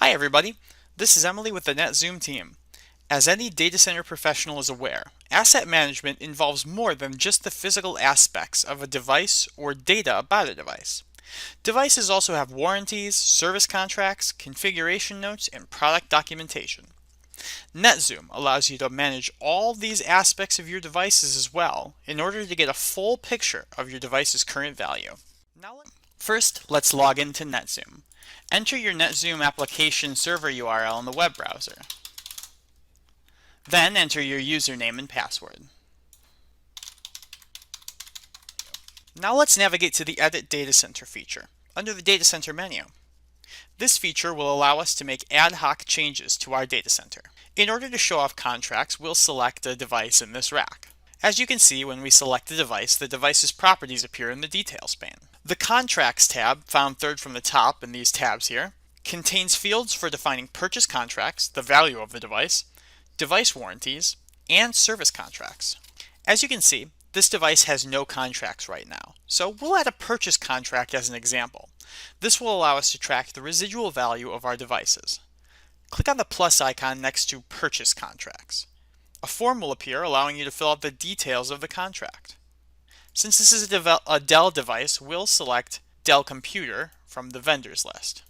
Hi everybody, this is Emily with the NetZoom team. As any data center professional is aware, asset management involves more than just the physical aspects of a device or data about a device. Devices also have warranties, service contracts, configuration notes, and product documentation. NetZoom allows you to manage all these aspects of your devices as well in order to get a full picture of your device's current value. First, let's log into NetZoom. Enter your NetZoom application server URL in the web browser. Then enter your username and password. Now let's navigate to the Edit Data Center feature under the Data Center menu. This feature will allow us to make ad hoc changes to our data center. In order to show off contracts, we'll select a device in this rack. As you can see, when we select the device's properties appear in the Details pane. The Contracts tab, found third from the top in these tabs here, contains fields for defining purchase contracts, the value of the device warranties, and service contracts. As you can see, this device has no contracts right now, so we'll add a purchase contract as an example. This will allow us to track the residual value of our devices. Click on the plus icon next to Purchase Contracts. A form will appear allowing you to fill out the details of the contract. Since this is a Dell device, we'll select Dell Computer from the vendors list.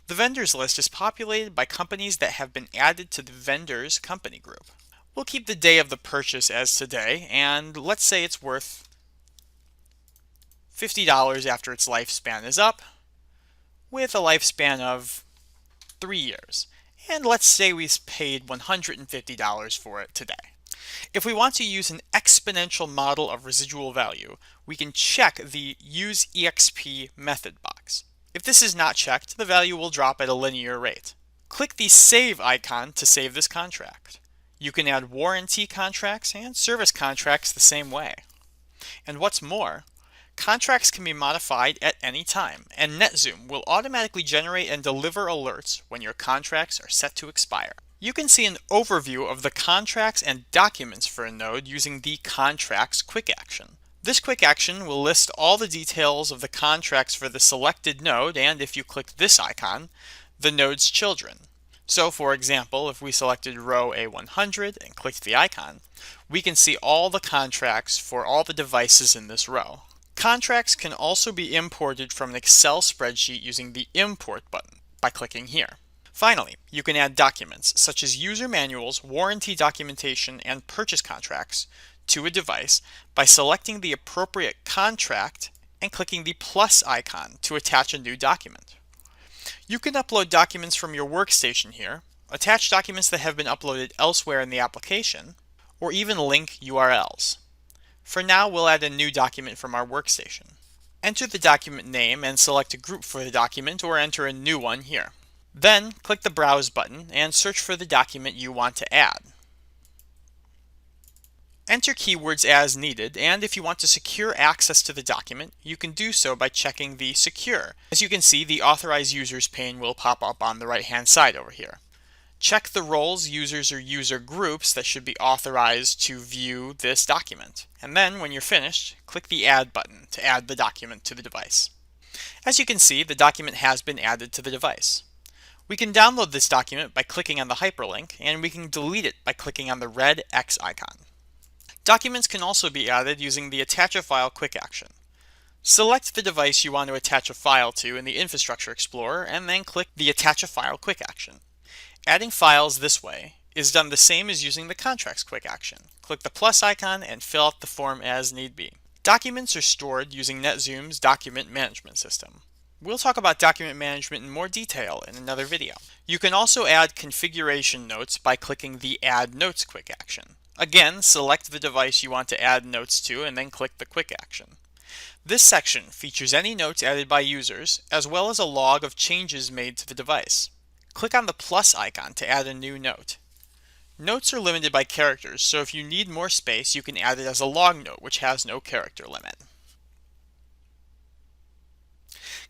The vendors list is populated by companies that have been added to the vendors company group. We'll keep the day of the purchase as today, and let's say it's worth $50 after its lifespan is up, with a lifespan of 3 years. And let's say we paid $150 for it today. If we want to use an exponential model of residual value, we can check the Use EXP method box. If this is not checked, the value will drop at a linear rate. Click the Save icon to save this contract. You can add warranty contracts and service contracts the same way. And what's more, contracts can be modified at any time, and NetZoom will automatically generate and deliver alerts when your contracts are set to expire. You can see an overview of the contracts and documents for a node using the Contracts quick action. This quick action will list all the details of the contracts for the selected node, and if you click this icon, the node's children. So for example, if we selected row A100 and clicked the icon, we can see all the contracts for all the devices in this row. Contracts can also be imported from an Excel spreadsheet using the Import button by clicking here. Finally, you can add documents such as user manuals, warranty documentation, and purchase contracts to a device by selecting the appropriate contract and clicking the plus icon to attach a new document. You can upload documents from your workstation here, attach documents that have been uploaded elsewhere in the application, or even link URLs. For now, we'll add a new document from our workstation. Enter the document name and select a group for the document, or enter a new one here. Then, click the Browse button and search for the document you want to add. Enter keywords as needed, and if you want to secure access to the document, you can do so by checking the Secure. As you can see, the Authorize Users pane will pop up on the right-hand side over here. Check the roles, users, or user groups that should be authorized to view this document. And then, when you're finished, click the Add button to add the document to the device. As you can see, the document has been added to the device. We can download this document by clicking on the hyperlink, and we can delete it by clicking on the red X icon. Documents can also be added using the Attach a File quick action. Select the device you want to attach a file to in the Infrastructure Explorer, and then click the Attach a File quick action. Adding files this way is done the same as using the Contracts quick action. Click the plus icon and fill out the form as need be. Documents are stored using NetZoom's document management system. We'll talk about document management in more detail in another video. You can also add configuration notes by clicking the Add Notes quick action. Again, select the device you want to add notes to and then click the quick action. This section features any notes added by users, as well as a log of changes made to the device. Click on the plus icon to add a new note. Notes are limited by characters, so if you need more space, you can add it as a long note, which has no character limit.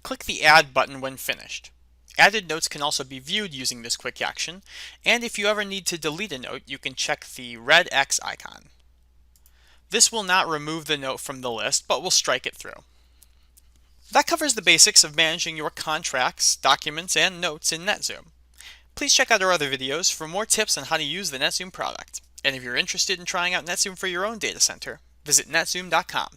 Click the Add button when finished. Added notes can also be viewed using this quick action, and if you ever need to delete a note, you can check the red X icon. This will not remove the note from the list, but will strike it through. That covers the basics of managing your contracts, documents, and notes in NetZoom. Please check out our other videos for more tips on how to use the NetZoom product. And if you're interested in trying out NetZoom for your own data center, visit netzoom.com.